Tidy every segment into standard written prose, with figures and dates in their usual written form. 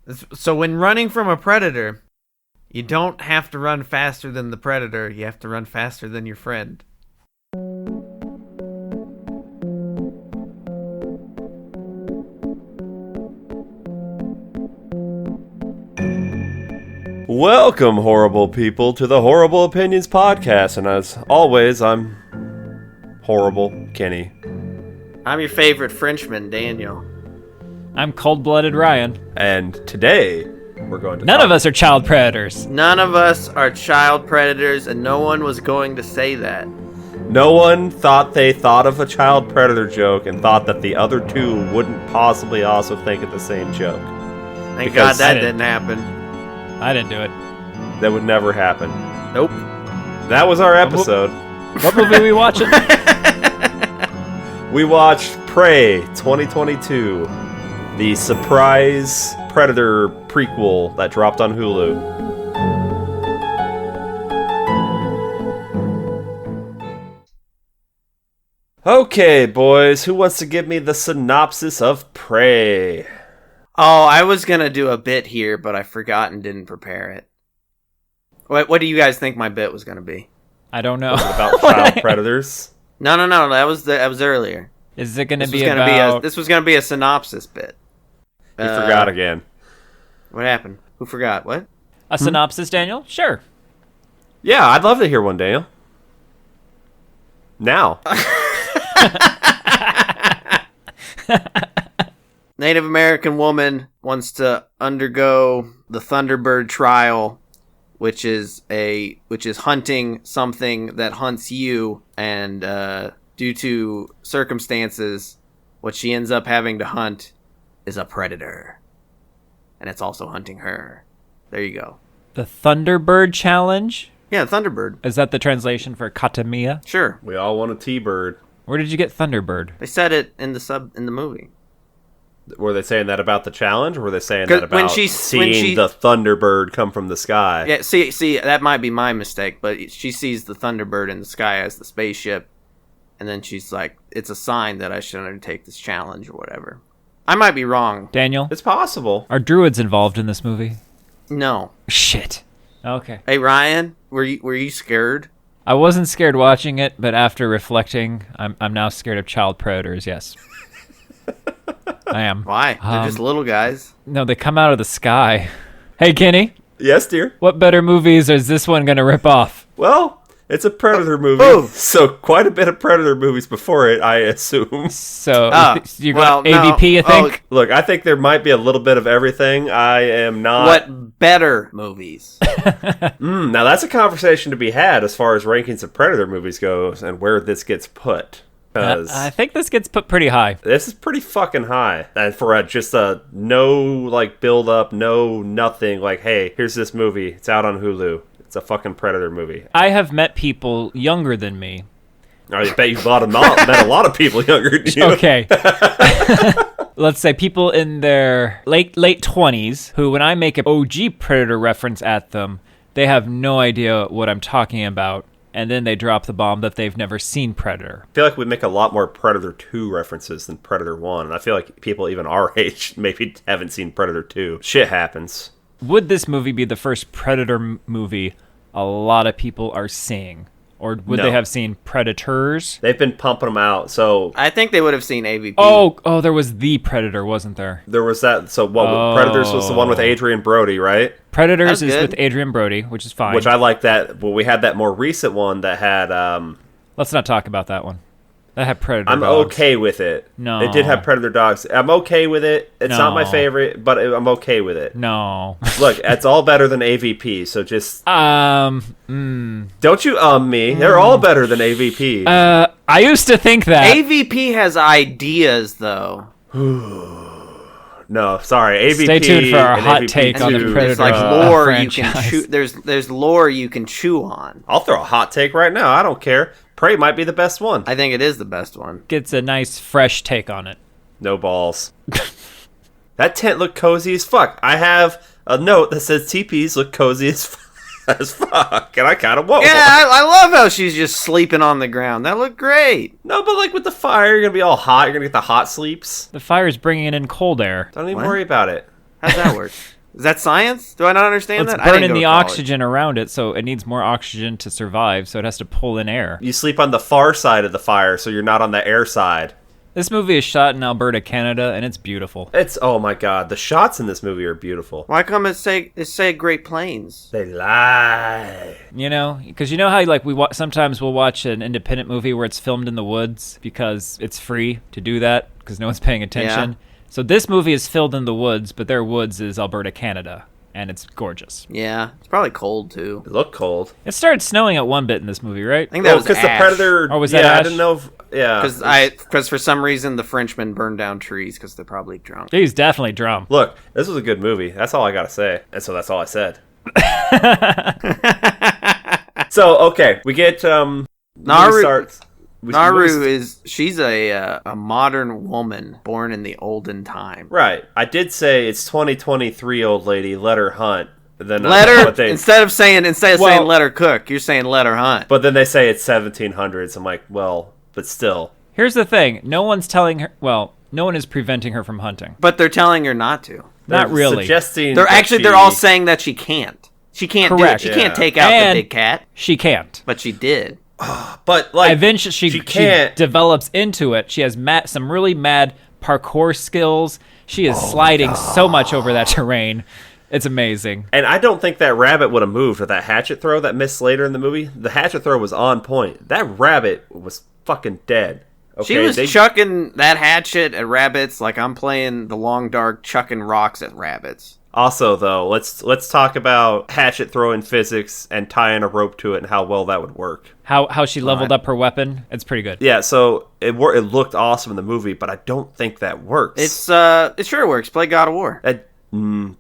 So when running from a predator, you don't have to run faster than the predator. You have to run faster than your friend. Welcome, horrible people, to the Horrible Opinions podcast. And as always, I'm Horrible Kenny. I'm your favorite Frenchman, Daniel. I'm cold-blooded Ryan. And today, we're going to None of us are child predators. None of us are child predators, and no one was going to say that. No one thought they thought of a child predator joke and thought that the other two wouldn't possibly also think of the same joke. Thank God that didn't happen. I didn't do it. That would never happen. Nope. That was our episode. What movie are we watching? We watched Prey 2022, the surprise Predator prequel that dropped on Hulu. Okay, boys, who wants to give me the synopsis of Prey? Oh, I was going to do a bit here, but I forgot and didn't prepare it. What do you guys think my bit was going to be? I don't know. About child predators? No. That was earlier. Is it going to This be was gonna about... this was going to be a synopsis bit. You forgot again. What happened? Who forgot? What? A synopsis, Daniel? Sure. Yeah, I'd love to hear one, Daniel. Now. Native American woman wants to undergo the Thunderbird trial, which is hunting something that hunts you, and due to circumstances, what she ends up having to hunt is a predator, and it's also hunting her. There you go. The Thunderbird Challenge? Yeah, Thunderbird. Is that the translation for Katamiya? Sure. We all want a T-bird. Where did you get Thunderbird? They said it in the movie. Were they saying that about the challenge, or were they saying that about seeing the Thunderbird come from the sky? Yeah, see, that might be my mistake, but she sees the Thunderbird in the sky as the spaceship, and then she's like, it's a sign that I should undertake this challenge or whatever. I might be wrong. Daniel? It's possible. Are druids involved in this movie? No. Shit. Okay. Hey, Ryan, were you scared? I wasn't scared watching it, but after reflecting, I'm now scared of child predators, yes. I am. Why? They're just little guys. No, they come out of the sky. Hey, Kenny? Yes, dear? What better movies is this one going to rip off? Well, it's a Predator movie, so quite a bit of Predator movies before it, I assume. So, you got AVP, you think? Look, I think there might be a little bit of everything. I am not... What better movies? Now, that's a conversation to be had as far as rankings of Predator movies goes and where this gets put. I think this gets put pretty high. This is pretty fucking high. And for just a no, build up, no nothing, hey, here's this movie. It's out on Hulu. It's a fucking Predator movie. I have met people younger than me. I bet you've met a lot of people younger than you. Okay. Let's say people in their late 20s who, when I make an OG Predator reference at them, they have no idea what I'm talking about. And then they drop the bomb that they've never seen Predator. I feel like we make a lot more Predator 2 references than Predator 1. And I feel like people even our age maybe haven't seen Predator 2. Shit happens. Would this movie be the first Predator movie a lot of people are seeing? Or would they have seen Predators? They've been pumping them out, so... I think they would have seen AVP. Oh, there was The Predator, wasn't there? There was that, Predators was the one with Adrian Brody, right? Predators is with Adrian Brody, which is fine. Which I like that. Well, we had that more recent one that had... Let's not talk about that one. That had Predator dogs. I'm okay with it. No. It did have Predator dogs. I'm okay with it. It's not my favorite, but I'm okay with it. No. Look, it's all better than AVP, so just... Don't you me. They're all better than AVP. I used to think that. AVP has ideas, though. No, sorry. AVP. Stay tuned for our hot AVP take on the Predator It's like lore you franchise. can chew. There's lore you can chew on. I'll throw a hot take right now. I don't care. Prey might be the best one. I think it is the best one. Gets a nice, fresh take on it. No balls. That tent looked cozy as fuck. I have a note that says teepees look cozy as fuck. And I kind of won't. Yeah, I love how she's just sleeping on the ground. That looked great. No, but with the fire, you're going to be all hot. You're going to get the hot sleeps. The fire's bringing in cold air. Don't even worry about it. How's that work? Is that science? Do I not understand It's that? I didn't burning go to the college. oxygen around it, so it needs more oxygen to survive, so it has to pull in air. You sleep on the far side of the fire, so you're not on the air side. This movie is shot in Alberta, Canada, and it's beautiful. Oh my god, the shots in this movie are beautiful. Why come it say Great Plains? They lie. You know, because you know how like sometimes we'll watch an independent movie where it's filmed in the woods because it's free to do that because no one's paying attention. Yeah. So this movie is filmed in the woods, but their woods is Alberta, Canada, and it's gorgeous. Yeah, it's probably cold too. It looked cold. It started snowing at one bit in this movie, right? I think that was because the ash. Predator. Oh, was that I ash? didn't know. Because for some reason the Frenchmen burned down trees because they're probably drunk. He's definitely drunk. Look, this was a good movie. That's all I gotta say, and so that's all I said. So okay, we get Naru. Naru She's a modern woman born in the olden time. right. I did say it's 2023, old lady. Let her hunt. Then Let her instead of saying Well- let her cook, you're saying let her hunt. But then they say it's 1700s. I'm like, well, but still. Here's the thing: no one's telling her. Well, no one is preventing her from hunting. But they're telling her not to. Not They're really. Suggesting They're all saying that she can't. She can't Correct. do it. She can't Yeah. take out And the big cat, she can't. but she did. but like Eventually, she can't. develops into it. She has some really mad parkour skills. She is sliding so much over that terrain. It's amazing. And I don't think that rabbit would have moved with that hatchet throw that missed later in the movie. The hatchet throw was on point. That rabbit was fucking dead. Okay, She was chucking that hatchet at rabbits like I'm playing the long dark chucking rocks at rabbits. Also, though, let's talk about hatchet throwing physics and tying a rope to it and how well that would work. How she leveled up her weapon. It's pretty good. Yeah, so it looked awesome in the movie, but I don't think that works. It sure works. Play God of War.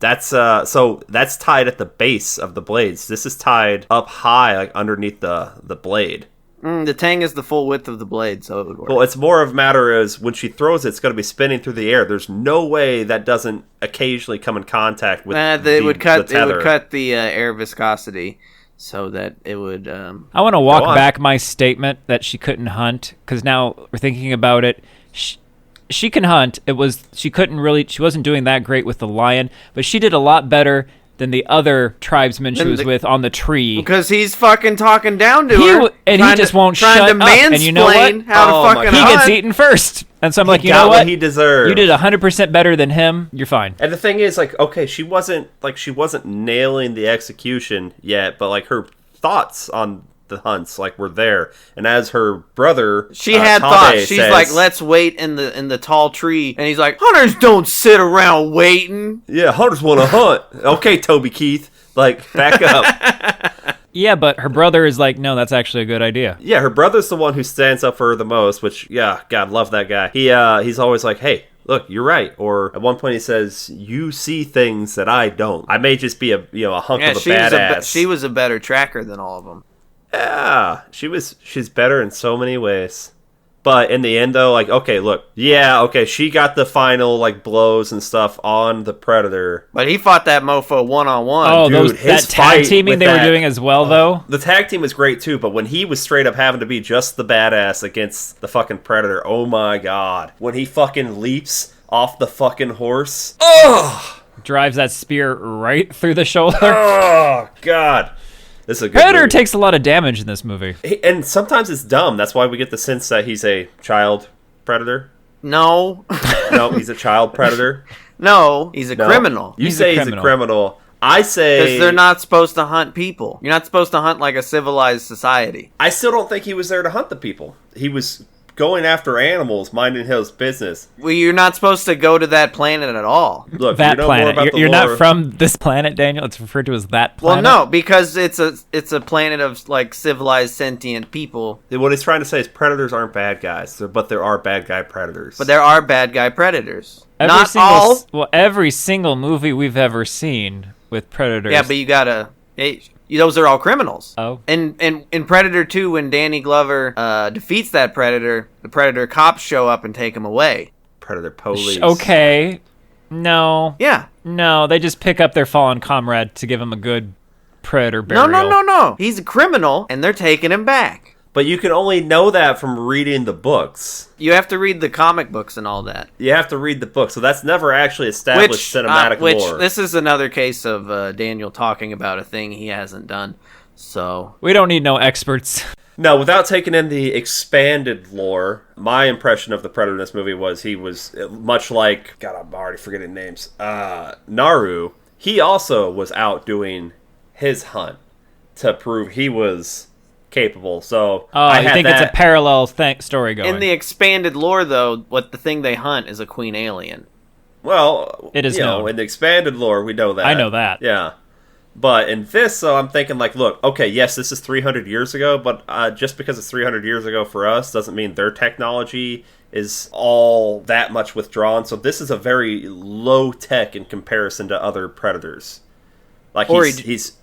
That's tied at the base of the blades. This is tied up high, like underneath the blade. The tang is the full width of the blade, so it would work. Well, it's more of a matter as when she throws it, it's going to be spinning through the air. There's no way that doesn't occasionally come in contact with it would cut tether. the air viscosity, so that it would. I want to walk Go on. back my statement that she couldn't hunt because now we're thinking about it. She can hunt. She wasn't doing that great with the lion, but she did a lot better than the other tribesman she was with on the tree. Because he's fucking talking down to her, And he just won't shut trying up. to mansplain And you know what? how Oh to my fucking He hunt. gets eaten first. And so I'm like, you got know what? he deserved. You did 100% better than him. You're fine. And the thing is, like, okay, she wasn't nailing the execution yet, but like her thoughts on the hunts were there. And as her brother, She had Tabe thoughts. She's says, like, let's wait in the tall tree. And he's like, hunters don't sit around waiting. yeah, hunters want to hunt. Okay, Toby Keith, like, back up. Yeah, but her brother is like, no, that's actually a good idea. Yeah, her brother's the one who stands up for her the most, which, yeah, God, love that guy. He's always like, hey, look, you're right. Or at one point he says, you see things that I don't. I may just be a hunk of a badass. She was a better tracker than all of them. Yeah, she's better in so many ways. But in the end, though, like, okay, look. Yeah, okay, she got the final, like, blows and stuff on the Predator. But he fought that mofo one-on-one. Oh, dude, that his tag fight teaming with they were that- doing as well, though. The tag team was great, too, but when he was straight up having to be just the badass against the fucking Predator, oh my god. When he fucking leaps off the fucking horse. Drives that spear right through the shoulder. Oh, god. This is a good Predator movie. takes a lot of damage in this movie. And sometimes it's dumb. That's why we get the sense that he's a child predator. No. No, he's a child predator. No, he's a No. criminal. You He's say a he's a criminal. criminal. I say Because they're not supposed to hunt people. You're not supposed to hunt like a civilized society. I still don't think he was there to hunt the people. He was going after animals, minding his business. Well, you're not supposed to go to that planet at all. Look, That you know more planet. about the You're lore. not from this planet, Daniel. It's referred to as that Well, planet. no, because it's a planet of like civilized sentient people. What he's trying to say is predators aren't bad guys, but there are bad guy predators. But there are bad guy predators. Every Not single, all. Well, every single movie we've ever seen with predators. Yeah, but you gotta. Those are all criminals. Oh. And in Predator 2, when Danny Glover defeats that predator, the predator cops show up and take him away. predator police. Okay. No. Yeah. No, they just pick up their fallen comrade to give him a good predator burial. No. He's a criminal, and they're taking him back. But you can only know that from reading the books. You have to read the comic books and all that. You have to read the books, so that's never actually established cinematic lore. This is another case of Daniel talking about a thing he hasn't done. So We don't need no experts. No, without taking in the expanded lore, my impression of the Predator in this movie was he was much like... God, I'm already forgetting names. Naru. He also was out doing his hunt to prove he was... capable. So I think it's a parallel story going. In the expanded lore, though, what the thing they hunt is a queen alien. Well, it is known. In the expanded lore, we know that. I know that. Yeah. But in this, so I'm thinking like, look, okay, yes, this is 300 years ago, but just because it's 300 years ago for us doesn't mean their technology is all that much withdrawn. So this is a very low tech in comparison to other Predators. Like he's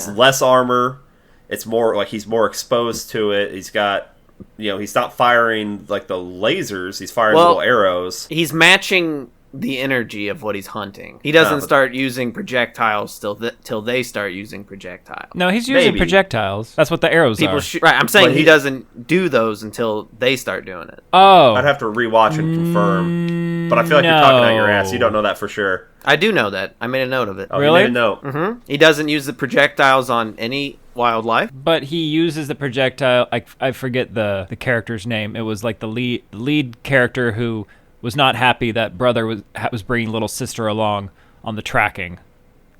less armor. It's more like he's more exposed to it. He's got, he's not firing like the lasers. He's firing little arrows. He's matching the energy of what he's hunting. He doesn't start using projectiles till they start using projectiles. No, he's using projectiles. That's what the arrows are. Right, I'm saying he doesn't do those until they start doing it. Oh. I'd have to rewatch and confirm. But I feel like you're talking out your ass. You don't know that for sure. I do know that. I made a note of it. Oh, really? You made a note. Mm-hmm. He doesn't use the projectiles on any wildlife. But he uses the projectile. I forget the character's name. It was like the lead character who was not happy that brother was bringing little sister along on the tracking.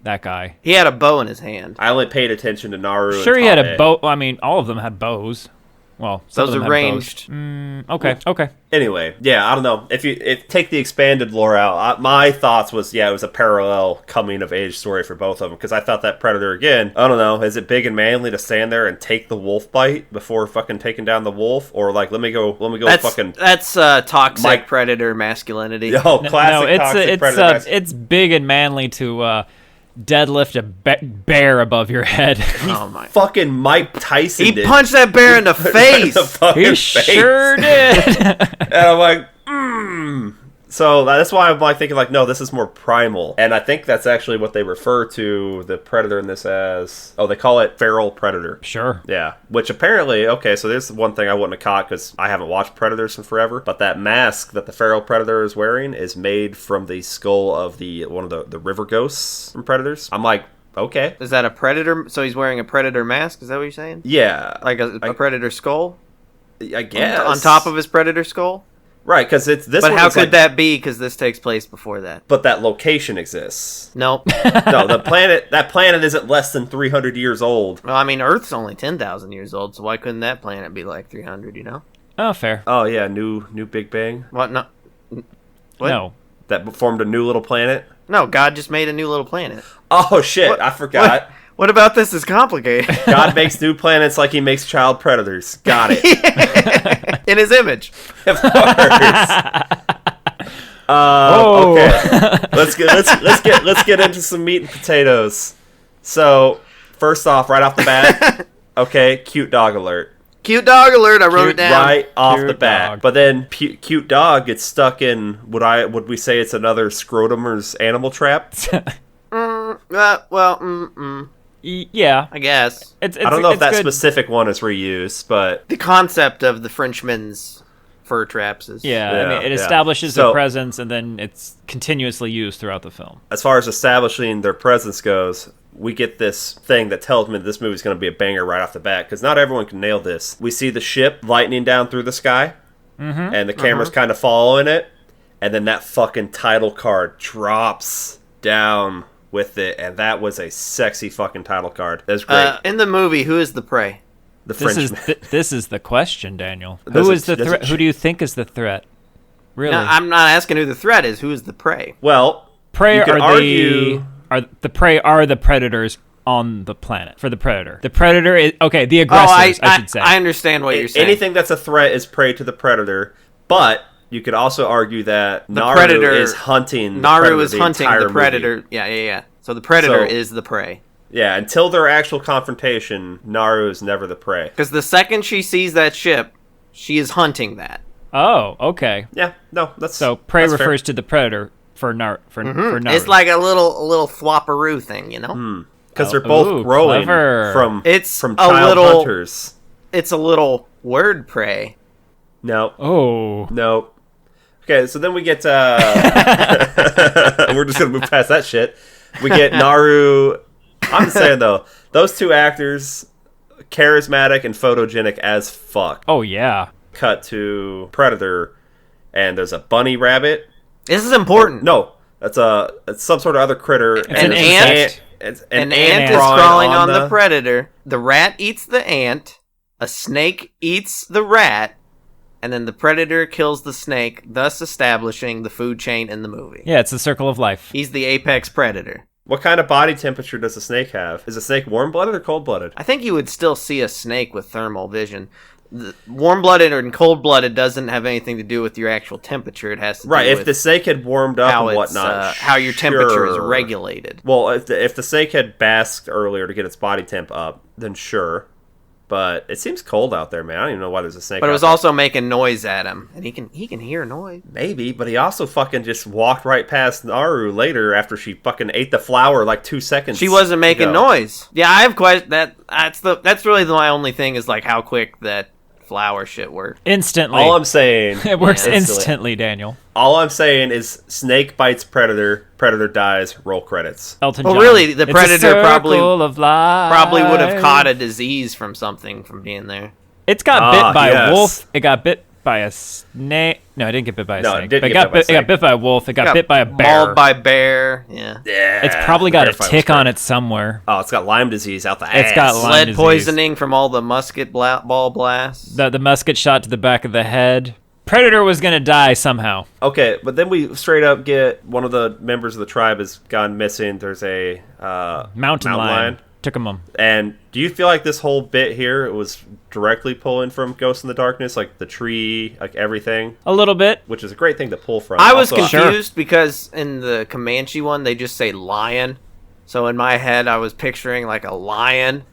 That guy. He had a bow in his hand. I only paid attention to Naru. Sure, and he had a bow. I mean, all of them had bows. Well, those are ranged. Okay. Anyway, yeah, I don't know. If take the expanded lore out, my thoughts was, it was a parallel coming of age story for both of them. Because I thought that Predator, again, I don't know, is it big and manly to stand there and take the wolf bite before fucking taking down the wolf? Or like, let me go fucking... That's toxic Predator masculinity. Yo, classic toxic Predator. It's big and manly to... deadlift a bear above your head. Oh my! Fucking Mike Tyson. He punched that bear in the face. He sure did. And I'm like, So that's why I'm like thinking like, no, this is more primal. And I think that's actually what they refer to the Predator in this as. Oh, they call it feral Predator. Sure. Yeah. Which apparently, okay, so there's one thing I wouldn't have caught because I haven't watched Predators in forever. But that mask that the feral Predator is wearing is made from the skull of one of the river ghosts from Predators. I'm like, okay. Is that a predator? So he's wearing a predator mask? Is that what you're saying? Yeah. Like a predator skull? I guess. On top of his predator skull? Right, because it's this. But how could that be? Because this takes place before that. But that location exists. No. No, that planet isn't less than 300 years old. Well, I mean, Earth's only 10,000 years old, so why couldn't that planet be like 300? Oh, fair. Oh yeah, new Big Bang. What? No. What? No. That formed a new little planet. No, God just made a new little planet. Oh shit! What? I forgot. What about this is complicated? God makes new planets like he makes child predators. Got it. In his image. Of course. Okay. Let's get into some meat and potatoes. So, first off, right off the bat, okay, cute dog alert. Cute dog alert. I wrote it down. Right off Cute the bat. dog. But then cute dog gets stuck in would we say it's another scrotumer's animal trap? Yeah. I guess. I don't know if that specific one is reused, but The concept of the Frenchman's fur traps is... Yeah, I mean, it yeah. establishes So- their presence, and then it's continuously used throughout the film. as far as establishing their presence goes, we get this thing that tells me this movie's going to be a banger right off the bat, because not everyone can nail this. We see the ship lightning down through the sky, and the camera's kind of following it, and then that fucking title card drops down with it, and that was a sexy fucking title card. That was great. in the movie, who is the prey? The This Frenchman. this is the question, Daniel. Does Who it- is the does threat? it- Who do you think is the threat? Really? No, I'm not asking who the threat is. Who is the prey? Well, prey you could argue... the prey are the predators on the planet for the predator. The predator is the aggressors. I should say. I understand what you're saying. Anything that's a threat is prey to the predator, but you could also argue that Naru predator is hunting. Naru is hunting entire the predator. movie. Yeah. So the predator is the prey. Yeah, until their actual confrontation, Naru is never the prey. Because the second she sees that ship, she is hunting that. Oh, okay. Yeah, no, that's So prey that's fair. refers to the predator for Naru. It's like a little flopperoo thing, Because they're both growing clever. from It's from a child little- hunters. It's a little word prey. No. Oh. No. Okay, so then we get... we're just going to move past that shit. We get Naru... I'm saying, though, those two actors, charismatic and photogenic as fuck. Oh, yeah. Cut to Predator, and there's a bunny rabbit. This is important. No, it's some sort of other critter. It's an ant. An ant is crawling on the predator. The rat eats the ant. A snake eats the rat. And then the predator kills the snake, thus establishing the food chain in the movie. Yeah, it's the circle of life. He's the apex predator. What kind of body temperature does a snake have? Is a snake warm-blooded or cold-blooded? I think you would still see a snake with thermal vision. Warm-blooded and cold-blooded doesn't have anything to do with your actual temperature. It has to do if with the snake had warmed up and whatnot. how your temperature is regulated. Well, if the snake had basked earlier to get its body temp up, then sure. But it seems cold out there, man. I don't even know why there's a snake. But it was also making noise at him, and he can hear noise. Maybe, but he also fucking just walked right past Naru later after she fucking ate the flower like 2 seconds. She wasn't making noise. Yeah, I have questions. That's really my only thing is like how quick that flower shit worked. Instantly. All I'm saying, it works instantly, Daniel. All I'm saying is snake bites predator, predator dies, roll credits. Elton John. Well, really, the predator probably would have caught a disease from something from being there. It's got bit by a wolf. It got bit by a snake. No, it didn't get bit by a snake. It got bit by a wolf. It got bit by a bear. Mauled by a bear. Yeah. It's probably got a tick on it somewhere. Oh, it's got Lyme disease out the ass. It's got Lyme lead disease. poisoning from all the musket ball blasts. The musket shot to the back of the head. Predator was going to die somehow. Okay, but then we straight up get one of the members of the tribe has gone missing. There's a mountain lion. Took him. And do you feel like this whole bit here was directly pulling from Ghost in the Darkness, like the tree, like everything? A little bit. Which is a great thing to pull from. I was confused because in the Comanche one, they just say lion. So in my head, I was picturing like a lion,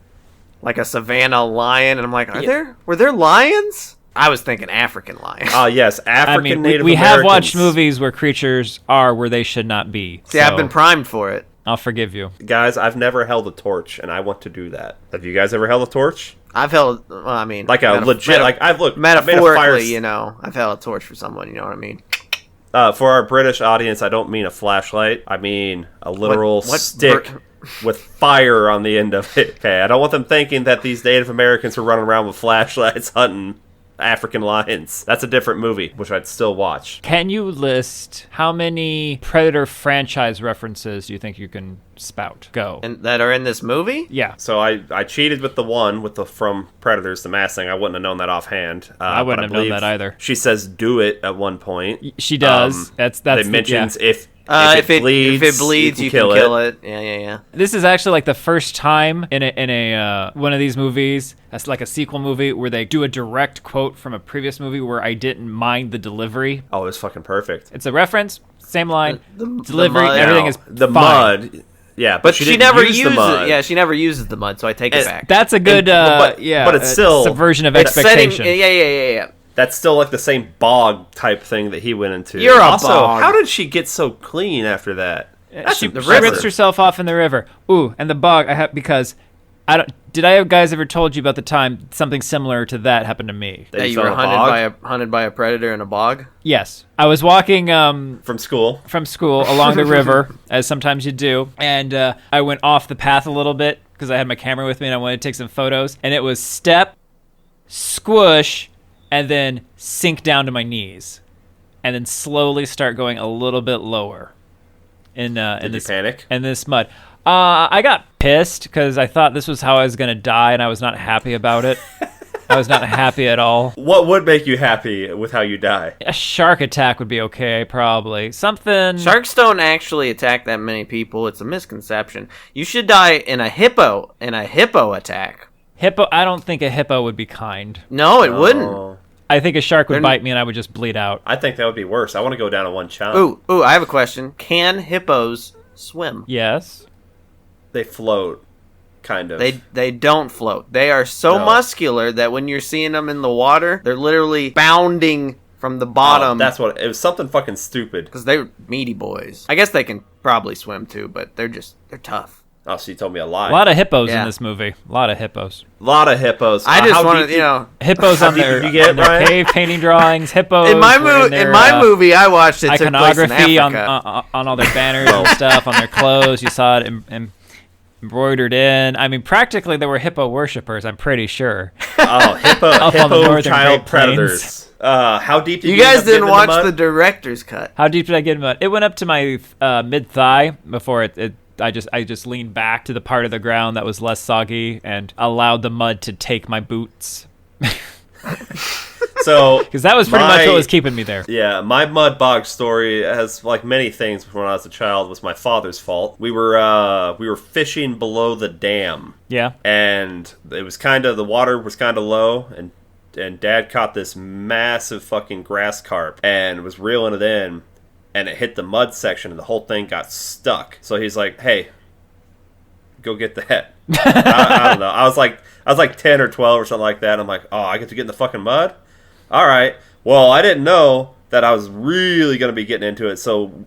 like a savannah lion. And I'm like, were there lions? I was thinking African lion. Oh, yes. Native we have watched movies where creatures are where they should not be. See, I've been primed for it. I'll forgive you. Guys, I've never held a torch, and I want to do that. Have you guys ever held a torch? I've held, well, I mean... Like a legit, I've looked... Metaphorically, I've held a torch for someone, you know what I mean? For our British audience, I don't mean a flashlight. I mean a literal stick with fire on the end of it. Okay, I don't want them thinking that these Native Americans are running around with flashlights hunting African lions. That's a different movie, which I'd still watch. Can you list how many Predator franchise references you think you can spout? Go. And that are in this movie? Yeah. So I cheated with the one with the from Predators, the mask thing. I wouldn't have known that offhand. I wouldn't have known that either. She says "do it" at one point. She does. That's. They mentions if it bleeds, you can kill it. Yeah. This is actually like the first time in a one of these movies, that's like a sequel movie, where they do a direct quote from a previous movie where I didn't mind the delivery. Oh, it was fucking perfect. It's a reference, same line, delivery, the mud. everything is the fine. Mud. Yeah, but she never uses the mud. Yeah, she never uses the mud, so I take it back. That's a good, but it's still subversion of expectation. Yeah. That's still like the same bog type thing that he went into. You're also, bog. How did she get so clean after that? She rinsed herself off in the river. Ooh, and the bog because I don't. Did I have guys ever told you about the time something similar to that happened to me? That you were hunted by a predator in a bog? Yes. I was walking from school along the river, as sometimes you do, and I went off the path a little bit because I had my camera with me and I wanted to take some photos, and it was step, squish, and then sink down to my knees, and then slowly start going a little bit lower. Did you panic? In this mud. I got pissed because I thought this was how I was going to die, and I was not happy about it. I was not happy at all. What would make you happy with how you die? A shark attack would be okay, probably. Something... Sharks don't actually attack that many people. It's a misconception. You should die in a hippo attack. Hippo? I don't think a hippo would be kind. No, it wouldn't. I think a shark would bite me and I would just bleed out. I think that would be worse. I want to go down in one chomp. Ooh, I have a question. Can hippos swim? Yes. They float, kind of. They don't float. They are so muscular that when you're seeing them in the water, they're literally bounding from the bottom. That's what it was. Something fucking stupid. Because they're meaty boys. I guess they can probably swim too, but they're tough. Oh, so you told me a lie. A lot of hippos in this movie. A lot of hippos. I just wanted, hippos on their, cave painting drawings. Hippos in my movie I watched, it iconography took place in Africa. on all their banners and stuff on their clothes. You saw it embroidered in. I mean, practically there were hippo worshippers. I'm pretty sure. Oh, hippo child predators. How deep did you guys didn't watch the director's cut? How deep did I get in the mud? It went up to my mid thigh before it. I just leaned back to the part of the ground that was less soggy and allowed the mud to take my boots. So, because that was pretty much what was keeping me there. Yeah, my mud bog story has, like many things when I was a child, was my father's fault. We were fishing below the dam. Yeah. And it was the water was kind of low, and Dad caught this massive fucking grass carp and was reeling it in, and it hit the mud section and the whole thing got stuck. So he's like, "Hey, go get that." I don't know. I was like 10 or 12 or something like that. I'm like, "Oh, I get to get in the fucking mud?" All right. Well, I didn't know that I was really going to be getting into it. So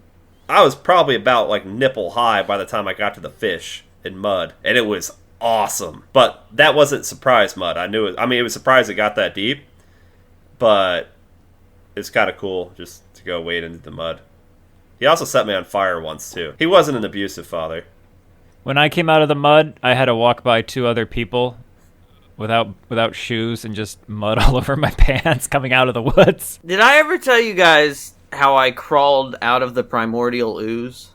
I was probably about like nipple high by the time I got to the fish in mud, and it was awesome. But that wasn't surprise mud. I knew it. I mean, it was surprised it got that deep, but it's kind of cool just to go wade into the mud. He also set me on fire once too. He wasn't an abusive father. When I came out of the mud, I had to walk by 2 other people without shoes and just mud all over my pants coming out of the woods. Did I ever tell you guys how I crawled out of the primordial ooze?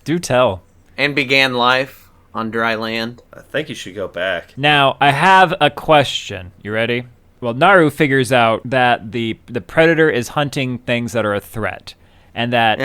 Do tell. And began life on dry land? I think you should go back. Now, I have a question. You ready? Well, Naru figures out that the predator is hunting things that are a threat, and that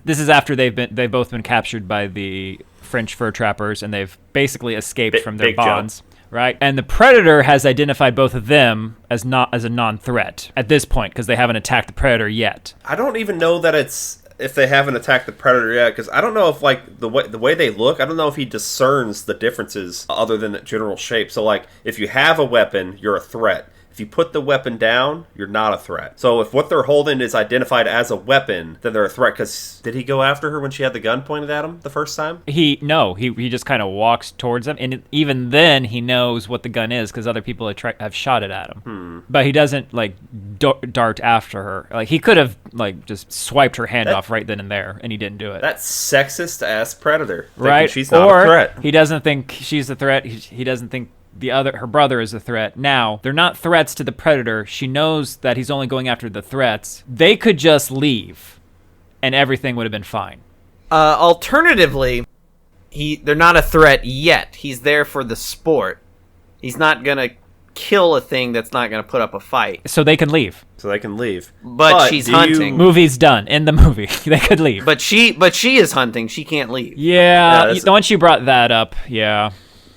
this is after they've both been captured by the French fur trappers, and they've basically escaped from their bonds. Right, and the predator has identified both of them as a non-threat at this point because they haven't attacked the predator yet. I don't even know that if they haven't attacked the predator yet, because I don't know if like the way they look, I don't know if he discerns the differences other than the general shape. So like if you have a weapon, you're a threat. If you put the weapon down, you're not a threat. So if what they're holding is identified as a weapon, then they're a threat. Because did he go after her when she had the gun pointed at him the first time? He just kind of walks towards them, and even then he knows what the gun is because other people have shot it at him. But he doesn't like dart after her. Like he could have like just swiped her hand off right then and there, and he didn't do it. That's sexist ass predator. Right? She's not a threat. He doesn't think she's a threat. He doesn't think her brother is a threat. Now, they're not threats to the predator. She knows that he's only going after the threats. They could just leave, and everything would have been fine. Alternatively, they're not a threat yet. He's there for the sport. He's not gonna kill a thing that's not gonna put up a fight. So they can leave. But she's hunting. Movie's done. In the movie, they could leave. But she is hunting. She can't leave. Yeah. Once you brought that up, yeah.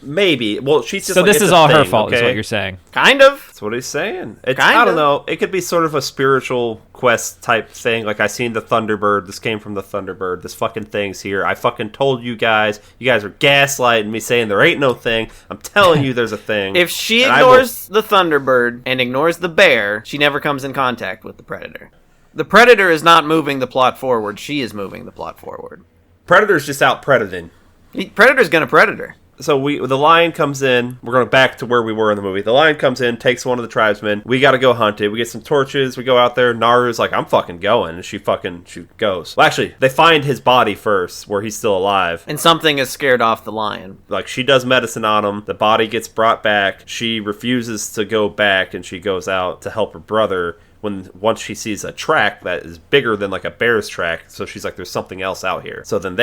Maybe. Well, she's just so like, this is all her fault, is what you're saying. Kind of. That's what he's saying. I don't know. It could be sort of a spiritual quest type thing. Like, I seen the Thunderbird. This came from the Thunderbird. This fucking thing's here. I fucking told you guys. You guys are gaslighting me saying there ain't no thing. I'm telling you there's a thing. If she ignores the Thunderbird and ignores the bear, she never comes in contact with the Predator. The Predator is not moving the plot forward. She is moving the plot forward. Predator's just out predating. Predator's gonna predator. So the lion comes in. We're going back to where we were in the movie. The lion comes in, takes one of the tribesmen. We got to go hunt it. We get some torches. We go out there. Naru's like, I'm fucking going. And she goes. Well, actually, they find his body first where he's still alive. And something has scared off the lion. Like, she does medicine on him. The body gets brought back. She refuses to go back, and she goes out to help her brother. Once she sees a track that is bigger than like a bear's track, so she's like, there's something else out here. So then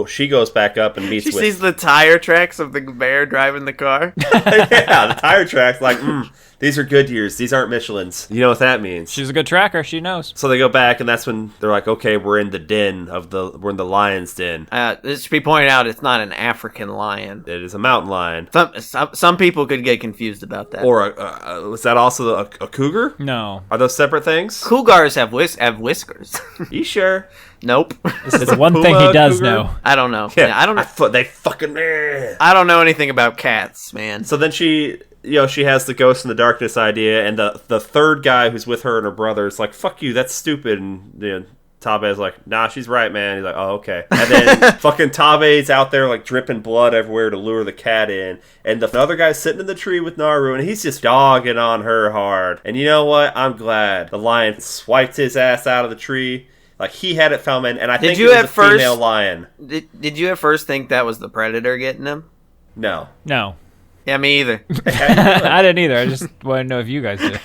she goes back up and meets She sees the tire tracks of the bear driving the car. Yeah, the tire tracks, like, these are Goodyears. These aren't Michelin's. You know what that means. She's a good tracker. She knows. So they go back, and that's when they're like, okay, we're in the lion's den. This should be pointed out, it's not an African lion. It is a mountain lion. Some people could get confused about that. Or was that also a cougar? No. Are those separate things? Cougars have whiskers. You sure? Nope. It's one thing he does know. I don't know. Yeah, I don't know. They fucking. I don't know anything about cats, man. So then she has the ghost in the darkness idea, and the third guy who's with her and her brother is like, "Fuck you, that's stupid," and Tabe's like, nah, she's right, man. He's like, oh, okay. And then fucking Tabe's out there like dripping blood everywhere to lure the cat in. And the other guy's sitting in the tree with Naru, and he's just dogging on her hard. And you know what? I'm glad. The lion swiped his ass out of the tree. Like, he had it found, and I think it was a female lion. Did you at first think that was the predator getting him? No. Yeah, me either. I didn't either. I just want to know if you guys did.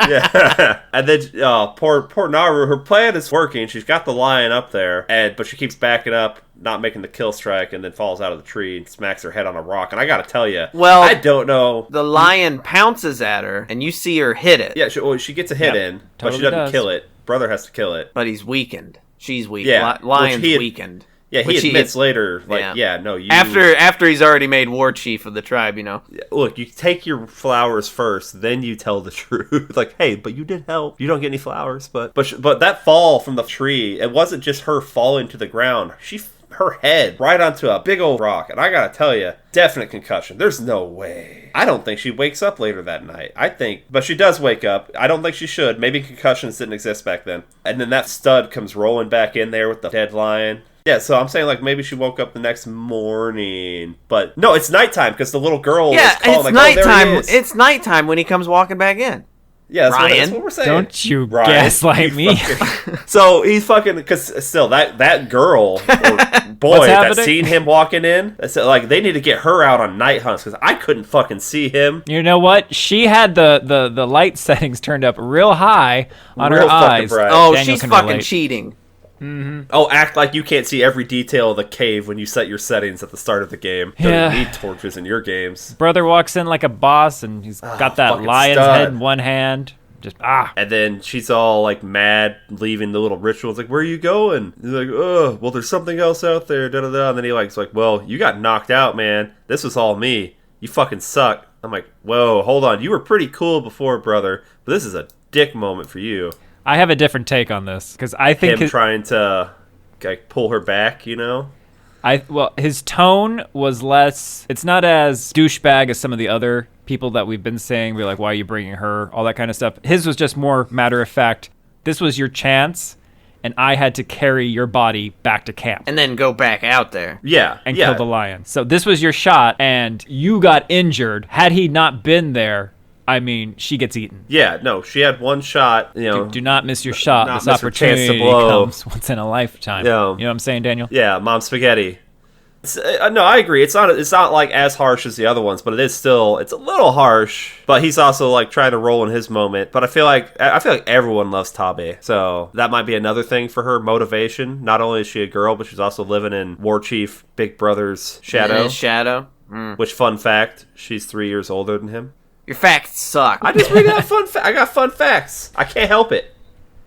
Yeah. And then poor Naru, her plan is working. She's got the lion up there, but she keeps backing up, not making the kill strike, and then falls out of the tree and smacks her head on a rock. And I gotta tell you, I don't know. The lion pounces at her, and you see her hit it. Yeah, she gets a hit in, but she doesn't kill it. Brother has to kill it. But he's weakened. She's weak. Yeah. Lion's weakened. Yeah, he admits later, like, you... After he's already made war chief of the tribe, you know? Look, you take your flowers first, then you tell the truth. Like, hey, but you did help. You don't get any flowers, but that fall from the tree, it wasn't just her falling to the ground. Her head right onto a big old rock. And I gotta tell you, definite concussion. There's no way. I don't think she wakes up later that night. But she does wake up. I don't think she should. Maybe concussions didn't exist back then. And then that stud comes rolling back in there with the dead lion. Yeah, so I'm saying, like, maybe she woke up the next morning. But, no, it's nighttime, because the little girl was calling, it's like, nighttime. Oh, there he is. It's nighttime when he comes walking back in. Yeah, that's what we're saying. Don't you gaslight me. So he's fucking, because still, that girl or boy that's seen him walking in, like, they need to get her out on night hunts, because I couldn't fucking see him. You know what? She had the light settings turned up real high on her eyes. Bright. Oh, Daniel, she's fucking cheating. Mm-hmm. Oh, act like you can't see every detail of the cave when you set your settings at the start of the game. Don't need torches in your games. Brother walks in like a boss, and he's got that lion's head in one hand. And then she's all like mad, leaving the little rituals. Like, where are you going? He's like, oh, well, there's something else out there. Da da da. And then he's like, well, you got knocked out, man. This was all me. You fucking suck. I'm like, whoa, hold on. You were pretty cool before, brother, but this is a dick moment for you. I have a different take on this, because I think him trying to like pull her back, you know. His tone was less. It's not as douchebag as some of the other people that we've been saying. We're like, why are you bringing her? All that kind of stuff. His was just more matter of fact. This was your chance, and I had to carry your body back to camp and then go back out there. And kill the lion. So this was your shot, and you got injured. Had he not been there, I mean, she gets eaten. Yeah, no, she had one shot. You know, do not miss your shot. This opportunity comes once in a lifetime. You know what I'm saying, Daniel? Yeah, Mom Spaghetti. No, I agree. It's not like as harsh as the other ones, but it's a little harsh. But he's also like trying to roll in his moment. But I feel like everyone loves Tabe, so that might be another thing for her motivation. Not only is she a girl, but she's also living in War Chief Big Brother's shadow. In his shadow. Which, fun fact, she's 3 years older than him. Your facts suck. I just read out I got fun facts. I can't help it.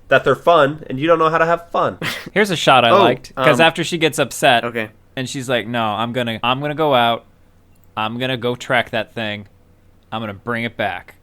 That they're fun, and you don't know how to have fun. Here's a shot I liked, because after she gets upset, okay, and she's like, "No, I'm gonna go out. I'm gonna go track that thing. I'm gonna bring it back."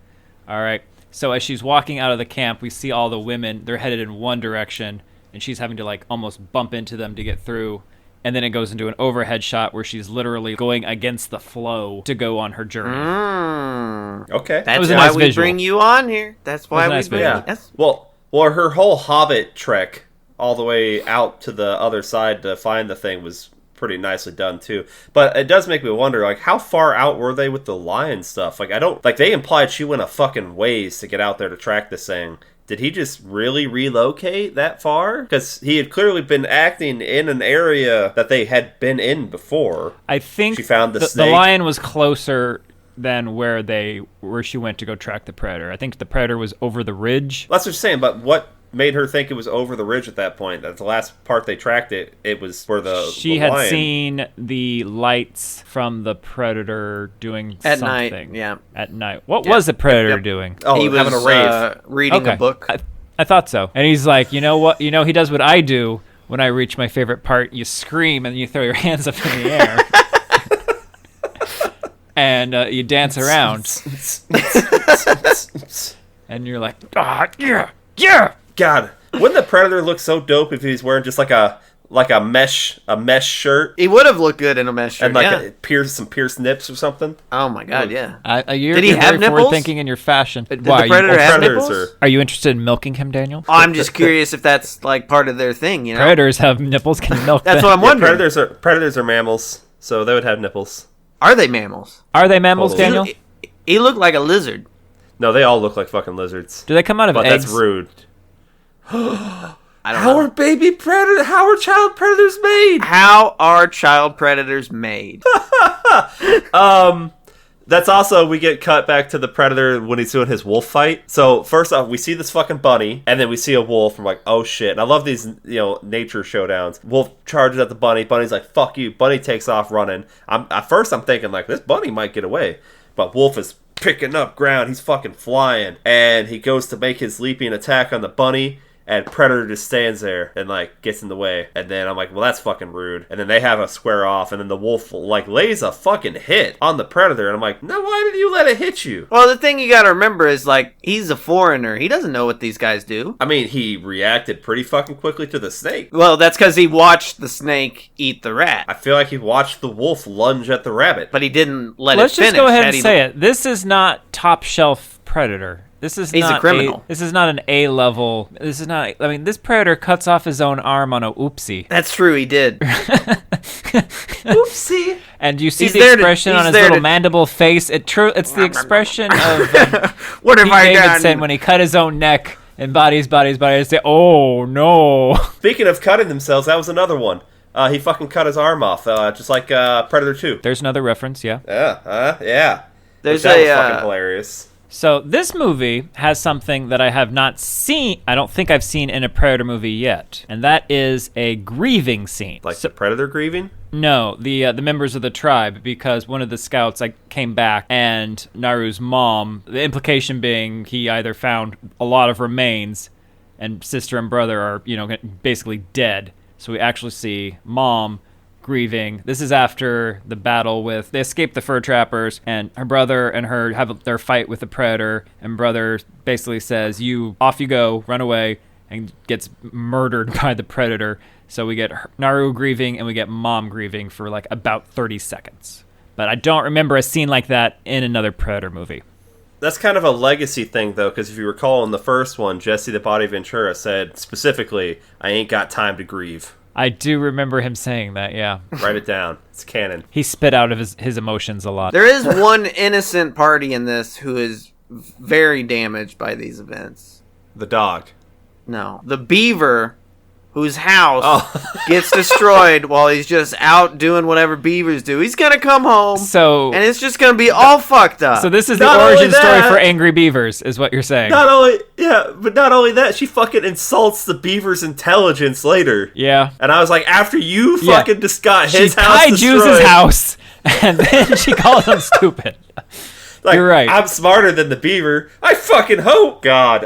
All right. So as she's walking out of the camp, we see all the women. They're headed in one direction, and she's having to like almost bump into them to get through. And then it goes into an overhead shot where she's literally going against the flow to go on her journey. Okay. That's why we bring you on here. That's why we bring you. Well, her whole Hobbit trek all the way out to the other side to find the thing was pretty nicely done too. But it does make me wonder, like, how far out were they with the lion stuff? Like, they implied she went a fucking ways to get out there to track this thing. Did he just really relocate that far? Because he had clearly been acting in an area that they had been in before. I think she found the snake. The lion was closer than where she went to go track the predator. I think the predator was over the ridge. That's what I'm saying, but what made her think it was over the ridge at that point? That the last part they tracked it was for the she the had lion. Seen the lights from the predator doing at something. Night. At night. What was the predator doing? Oh, he was having a rave, reading a book. I thought so. And he's like, you know what? You know, he does what I do when I reach my favorite part. You scream and you throw your hands up in the air. And you dance around. And you're like, yeah. God, wouldn't the predator look so dope if he's wearing just like a like a mesh shirt. He would have looked good in a mesh shirt, and like some pierced nips or something. Oh my god, yeah. Did he have nipples? Thinking in your fashion. Did the Predator have nipples? Are you interested in milking him, Daniel? I'm just curious if that's like part of their thing, you know? Predators have nipples. Can you milk That's them? what I'm wondering. Predators are mammals, so they would have nipples. Are they mammals? Are they mammals, Daniel? He looked like a lizard. No, they all look like fucking lizards. Do they come out of eggs? That's rude. How are child predators made? How are child predators made? That's also, we get cut back to the predator when he's doing his wolf fight. So first off, we see this fucking bunny, and then we see a wolf. I'm like, oh shit. And I love these, nature showdowns. Wolf charges at the bunny. Bunny's like, fuck you. Bunny takes off running. At first I'm thinking like, this bunny might get away. But wolf is picking up ground. He's fucking flying. And he goes to make his leaping attack on the bunny. And Predator just stands there and, like, gets in the way. And then I'm like, well, that's fucking rude. And then they have a square off. And then the wolf, like, lays a fucking hit on the Predator. And I'm like, no, why did you let it hit you? Well, the thing you gotta remember is, like, he's a foreigner. He doesn't know what these guys do. I mean, he reacted pretty fucking quickly to the snake. Well, that's because he watched the snake eat the rat. I feel like he watched the wolf lunge at the rabbit. But he didn't let Let's it finish. just go ahead and say it. This is not top shelf Predator. He's a criminal. This is not an A level. This is not. I mean, this Predator cuts off his own arm on a oopsie. That's true. He did. Oopsie. And you see the expression on his little mandible face. It's the expression of what have I Davidson done? when he cut his own neck and bodies. Say, oh no. Speaking of cutting themselves, that was another one. He fucking cut his arm off, just like Predator 2. There's another reference. Yeah. Yeah. That was fucking hilarious. So this movie has something that I have not seen. I don't think I've seen in a Predator movie yet, and that is a grieving scene. Like the Predator grieving? No, the members of the tribe, because one of the scouts came back, and Naru's mom. The implication being he either found a lot of remains, and sister and brother are basically dead. So we actually see mom grieving. This is after the battle they escape the fur trappers, and her brother and her have their fight with the Predator, and brother basically says, off you go, run away, and gets murdered by the Predator. So we get Naru grieving, and we get mom grieving for like about 30 seconds. But I don't remember a scene like that in another Predator movie. That's kind of a legacy thing, though, because if you recall in the first one, Jesse the Body Ventura said specifically, I ain't got time to grieve. I do remember him saying that, yeah. Write it down. It's canon. He spit out of his emotions a lot. There is one innocent party in this who is very damaged by these events. The dog. No. The beaver whose house gets destroyed while he's just out doing whatever beavers do. He's going to come home, and it's just going to be all fucked up. So this is the origin story for Angry Beavers, is what you're saying. Not only that, she fucking insults the beaver's intelligence later. Yeah. And I was like, after you fucking just got his house destroyed. She kaiju's his house, and then she calls him stupid. Like, you're right. I'm smarter than the beaver. I fucking hope. God.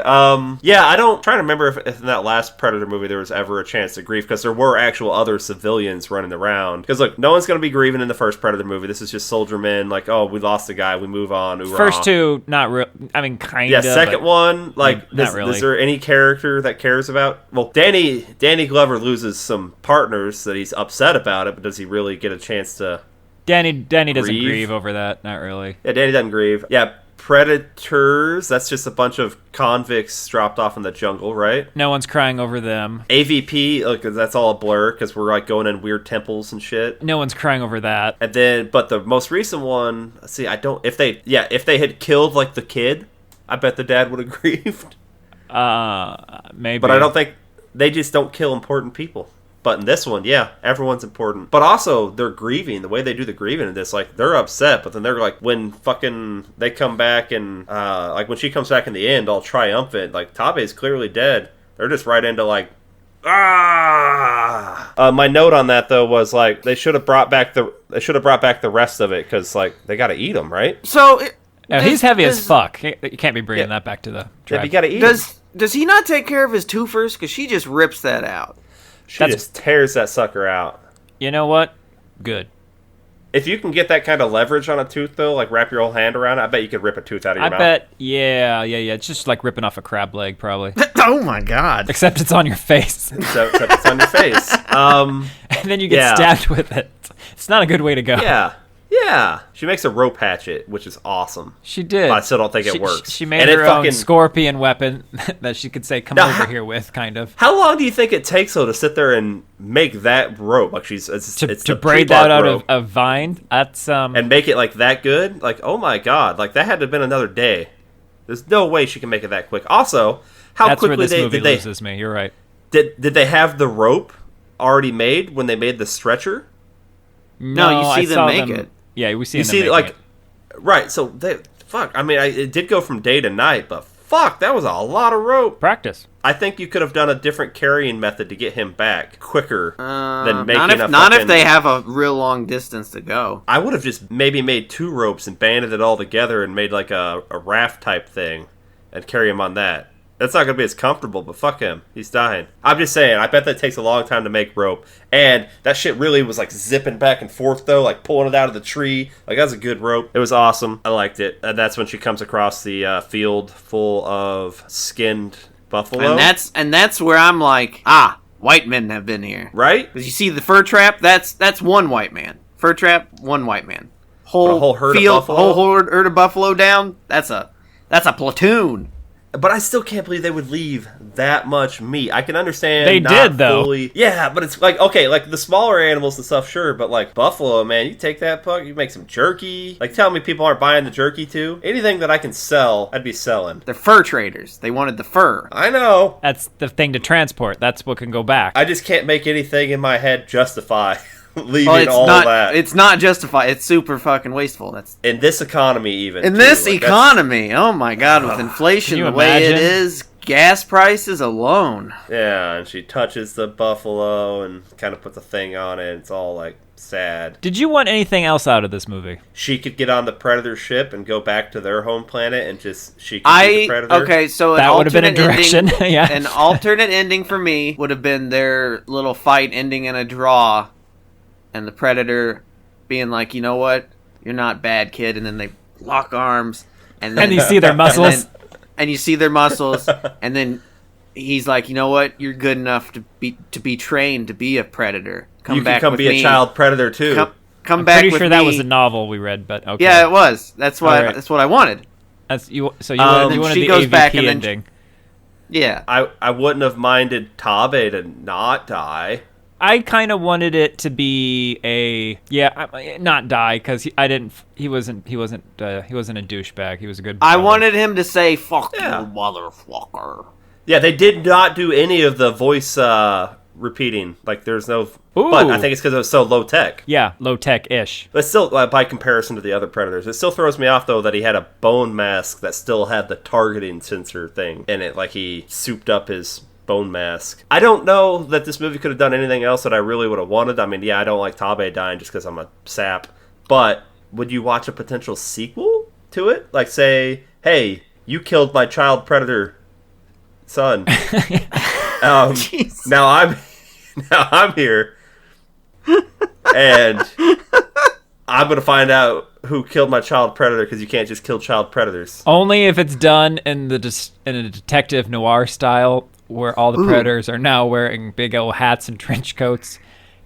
Yeah, I don't... trying to remember if in that last Predator movie there was ever a chance to grieve, because there were actual other civilians running around. Because, look, no one's going to be grieving in the first Predator movie. This is just soldier men, like, oh, we lost a guy, we move on, hoorah. First two, not real... I mean, kind of. Yeah, second one, like, not really. Is there any character that cares about... Well, Danny Glover loses some partners that he's upset about it, but does he really get a chance to... Danny doesn't grieve over that, not really. Yeah, Danny doesn't grieve. Yeah, Predators, that's just a bunch of convicts dropped off in the jungle, right? No one's crying over them. AVP, look, that's all a blur, because we're like going in weird temples and shit. No one's crying over that. And then, but the most recent one, see, if they had killed, like, the kid, I bet the dad would have grieved. Maybe. But I don't think, they just don't kill important people. But in this one, yeah, everyone's important. But also, they're grieving. The way they do the grieving in this, like, they're upset, but then they're like, when fucking they come back and, like, when she comes back in the end, all triumphant, like, Tabe's clearly dead. They're just right into, like, my note on that, though, was, like, they should have brought back the rest of it, because, like, they gotta eat them, right? So, he's heavy as fuck. You can't be bringing that back to the tribe. Yeah, you gotta eat him. Does he not take care of his tooth first? Because she just rips that out. She just tears that sucker out. You know what? Good. If you can get that kind of leverage on a tooth, though, like wrap your whole hand around it, I bet you could rip a tooth out of your mouth. I bet, yeah. It's just like ripping off a crab leg, probably. Oh, my God. Except it's on your face. Except it's on your face. And then you get stabbed with it. It's not a good way to go. Yeah. She makes a rope hatchet, which is awesome. She did. But I still don't think it works. She made her own scorpion weapon that she could say, come over here with, kind of. How long do you think it takes, though, to sit there and make that rope? Like, it's to braid that out of a vine? That's, and make it, like, that good? Like, oh my god. Like, that had to have been another day. There's no way she can make it that quick. Also, how That's quickly where this movie loses me. You're right. Did they have the rope already made when they made the stretcher? No, you see them make it. Yeah, we see them making like it. Right. So I mean, it did go from day to night, but fuck, that was a lot of rope. Practice. I think you could have done a different carrying method to get him back quicker than making not if they have a real long distance to go. I would have just maybe made 2 ropes and banded it all together and made like a raft type thing and carry him on that. That's not going to be as comfortable, but fuck him. He's dying. I'm just saying, I bet that takes a long time to make rope. And that shit really was like zipping back and forth, though, like pulling it out of the tree. Like, that was a good rope. It was awesome. I liked it. And that's when she comes across the field full of skinned buffalo. And that's where I'm like, white men have been here. Right? Because you see the fur trap, that's one white man. Fur trap, one white man. A whole herd of buffalo? Whole herd of buffalo down, that's a platoon. But I still can't believe they would leave that much meat. I can understand they did, though. Yeah, but it's like, okay, like the smaller animals and stuff, sure, but like buffalo, man, you take that puck, you make some jerky. Like, tell me people aren't buying the jerky too? Anything that I can sell, I'd be selling. They're fur traders. They wanted the fur. I know. That's the thing to transport. That's what can go back. I just can't make anything in my head justify leaving all that. It's not justified. It's super fucking wasteful. That's in this economy, even in this economy. Oh my god, with inflation the way it is, gas prices alone. Yeah, and she touches the buffalo and kind of puts a thing on it. It's all like sad. Did you want anything else out of this movie? She could get on the Predator ship and go back to their home planet, and she could be the Predator. Okay, so that would have been a direction. Yeah, an alternate ending for me would have been their little fight ending in a draw. And the Predator being like, you know what? You're not bad, kid. And then they lock arms. And then you see their muscles. And you see their muscles. And then he's like, you know what? You're good enough to be trained to be a Predator. You can come be a child Predator, too. Come back with me. Pretty sure that was a novel we read, but okay. Yeah, it was. That's what I wanted. You wanted the AVP ending. Yeah. I wouldn't have minded Tabe to not die. I kind of wanted it to be not die because he wasn't a douchebag. He was a good brother. I wanted him to say "fuck you, motherfucker." Yeah, they did not do any of the voice repeating. Like, there's no. Ooh. But I think it's because it was so low tech. Yeah, low tech ish. But still, by comparison to the other Predators, it still throws me off though that he had a bone mask that still had the targeting sensor thing in it. Like, he souped up his bone mask. I don't know that this movie could have done anything else that I really would have wanted. I mean, yeah, I don't like Tabe dying just because I'm a sap. But would you watch a potential sequel to it? Like, say, hey, you killed my child predator son. Now I'm here, and I'm gonna find out who killed my child predator because you can't just kill child predators. Only if it's done in a detective noir style, where all the predators are now wearing big old hats and trench coats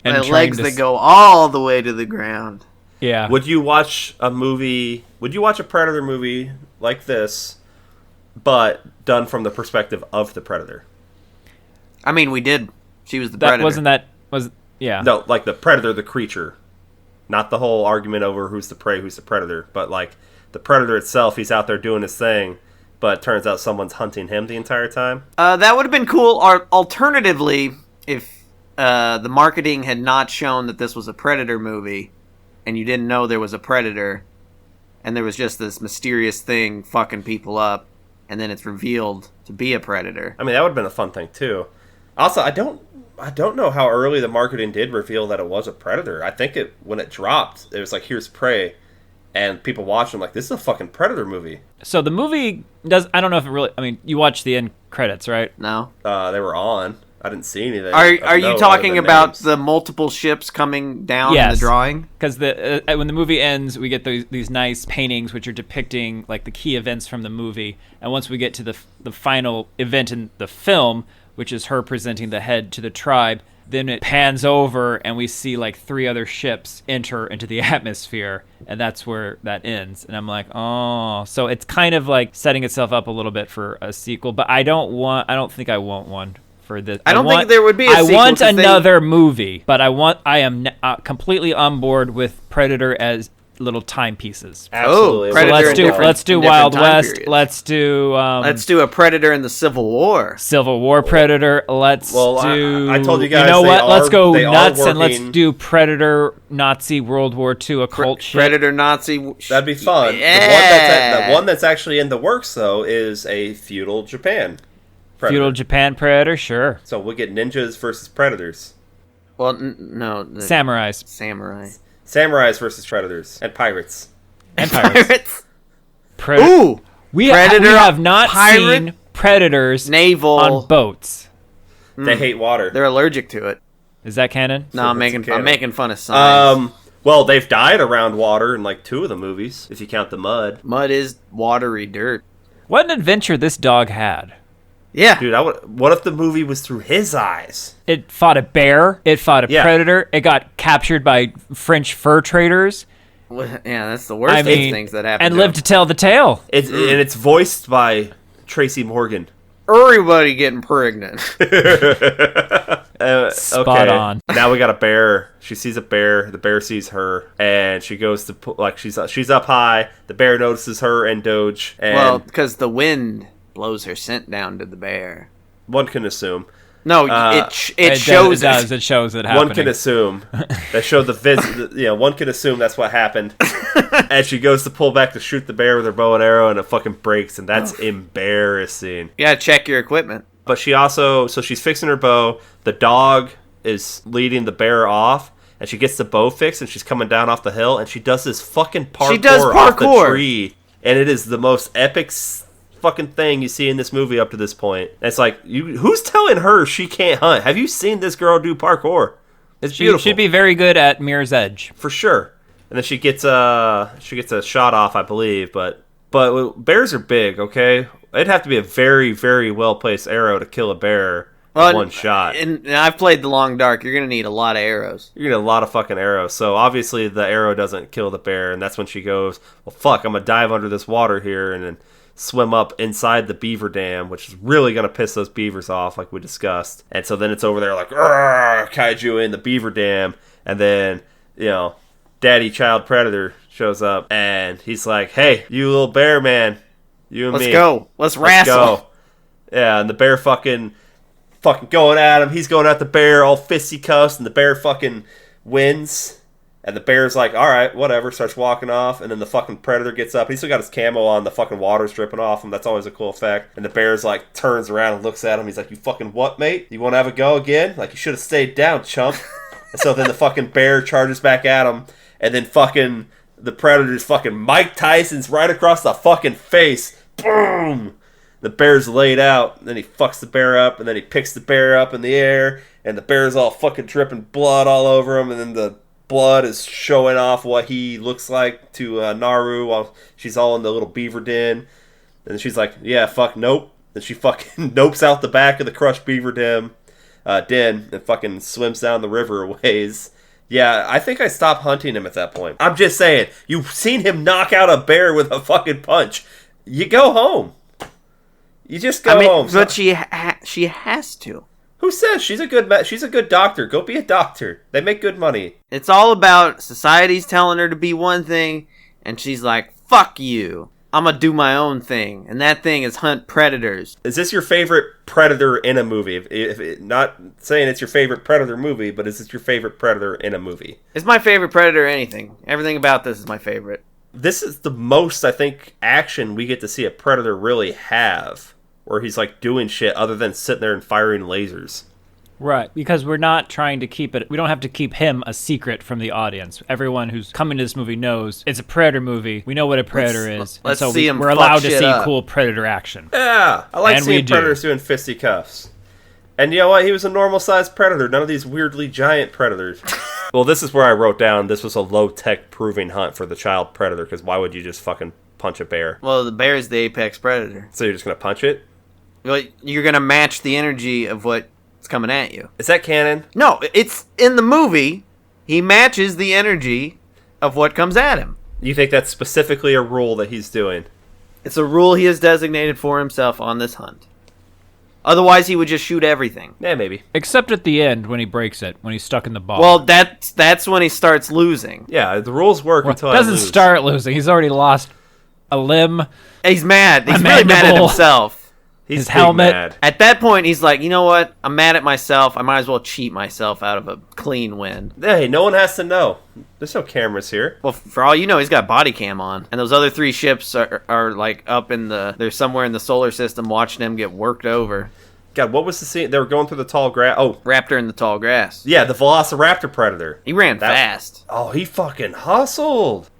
and their legs that go all the way to the ground. Yeah. Would you watch a Predator movie like this, but done from the perspective of the Predator? I mean, we did. She was the Predator. No, like the Predator, the creature. Not the whole argument over who's the prey, who's the Predator, but like the Predator itself, he's out there doing his thing, but it turns out someone's hunting him the entire time. That would have been cool. Alternatively, if the marketing had not shown that this was a Predator movie, and you didn't know there was a Predator, and there was just this mysterious thing fucking people up, and then it's revealed to be a Predator. I mean, that would have been a fun thing, too. Also, I don't know how early the marketing did reveal that it was a Predator. I think when it dropped, it was like, here's prey. And people watch them like, this is a fucking Predator movie. So the movie does, I don't know if it really, I mean, you watched the end credits, right? No. They were on. I didn't see anything. Are you talking about the multiple ships coming down in the drawing? Because when the movie ends, we get these nice paintings which are depicting like the key events from the movie. And once we get to the final event in the film, which is her presenting the head to the tribe, Then it pans over and we see like 3 other ships enter into the atmosphere, and that's where that ends. And I'm like, oh, so it's kind of like setting itself up a little bit for a sequel, but I don't think I want one for this. I don't think there would be a sequel. I want another movie, but I am completely on board with Predator as little timepieces. Absolutely. Predator Let's do Wild West. Let's do a Predator in the Civil War. Civil War Predator. I told you guys. You know what? Let's go nuts and let's do Predator Nazi World War II occult shit. Predator Nazi. That'd be fun. Yeah. The one that's actually in the works though is a feudal Japan Predator. Feudal Japan Predator, sure. So we'll get ninjas versus predators. Well, no. Samurais. Samurais versus predators and pirates. Ooh, we have not seen predators naval on boats. They hate water. They're allergic to it. Is that canon? No, I'm making fun of science. Well, they've died around water in like 2 of the movies, if you count the mud. Mud is watery dirt. What an adventure this dog had. Yeah. Dude, what if the movie was through his eyes? It fought a bear. It fought a predator. It got captured by French fur traders. Yeah, that's the worst things that happen. And lived to tell the tale. And it's voiced by Tracy Morgan. Everybody getting pregnant. Spot on. Now we got a bear. She sees a bear. The bear sees her, and she goes to she's up high. The bear notices her and Doge. And because the wind blows her scent down to the bear. One can assume. No, it shows it. It shows it happening. One can assume. They showed one can assume that's what happened. And she goes to pull back to shoot the bear with her bow and arrow, and it fucking breaks, and that's embarrassing. You gotta check your equipment. But she's fixing her bow. The dog is leading the bear off, and she gets the bow fixed, and she's coming down off the hill, and she does this fucking parkour off the tree, and it is the most epic fucking thing you see in this movie up to this point. And it's like, who's telling her she can't hunt? Have you seen this girl do parkour? It's beautiful. She'd be very good at Mirror's Edge for sure. And then she gets a shot off, I believe. But bears are big. Okay, it'd have to be a very, very well placed arrow to kill a bear in one shot. And I've played the Long Dark. You're gonna need a lot of arrows. You're gonna need a lot of fucking arrows. So obviously the arrow doesn't kill the bear, and that's when she goes, well, fuck, I'm gonna dive under this water here, and then swim up inside the beaver dam, which is really going to piss those beavers off, like we discussed. And so then it's over there like, kaiju in the beaver dam. And then, Daddy Child Predator shows up, and he's like, hey, you little bear man, you and me. Let's go. Let's wrestle. Go. Yeah, and the bear fucking going at him. He's going at the bear all fisticuffs, and the bear fucking wins. And the bear's like, all right, whatever, starts walking off. And then the fucking predator gets up. He's still got his camo on. The fucking water's dripping off him. That's always a cool effect. And the bear's like, turns around and looks at him. He's like, you fucking what, mate? You want to have a go again? Like, you should have stayed down, chump. And so then the fucking bear charges back at him. And then fucking the predator's fucking Mike Tyson's right across the fucking face. Boom! The bear's laid out. And then he fucks the bear up. And then he picks the bear up in the air. And the bear's all fucking dripping blood all over him. And then the blood is showing off what he looks like to Naru while she's all in the little beaver den. And she's like, yeah, fuck, nope. And she fucking nopes out the back of the crushed beaver den and fucking swims down the river a ways. Yeah, I think I stopped hunting him at that point. I'm just saying, you've seen him knock out a bear with a fucking punch. You go home. You just go home. But she has to. Who says she's a good doctor? Go be a doctor. They make good money. It's all about society's telling her to be one thing, and she's like, fuck you. I'm going to do my own thing. And that thing is hunt predators. Is this your favorite predator in a movie? If not saying it's your favorite predator movie, but is this your favorite predator in a movie? It's my favorite predator anything. Everything about this is my favorite. This is the most, I think, action we get to see a predator really have. Where he's like doing shit other than sitting there and firing lasers. Right, because we're not trying to keep it, we don't have to keep him a secret from the audience. Everyone who's coming to this movie knows it's a Predator movie. We know what a Predator is. Let's so see him we're allowed to shit see up. cool Predator action. Yeah, I like seeing Predators doing fisticuffs. And you know what? He was a normal-sized Predator, none of these weirdly giant Predators. Well, this is where I wrote down this was a low-tech proving hunt for the child Predator, because why would you just fucking punch a bear? Well, the bear is the apex predator. So you're just going to punch it? Well, you're going to match the energy of what's coming at you. Is that canon? No, it's in the movie. He matches the energy of what comes at him. You think that's specifically a rule that he's doing? It's a rule he has designated for himself on this hunt. Otherwise, he would just shoot everything. Yeah, maybe. Except at the end when he breaks it, when he's stuck in the ball. Well, that's when he starts losing. Yeah, the rules work until I lose. Doesn't start losing. He's already lost a limb. He's mad. He's A really mad at mandible. himself. He's His big helmet. mad. At that point, he's like, you know what? I'm mad at myself. I might as well cheat myself out of a clean win. Hey, no one has to know. There's no cameras here. Well, for all you know, he's got body cam on. And those other 3 ships are like up in they're somewhere in the solar system watching him get worked over. God, what was the scene? They were going through the tall grass. Oh, Raptor in the tall grass. yeah, the Velociraptor Predator. He ran fast. Oh, he fucking hustled.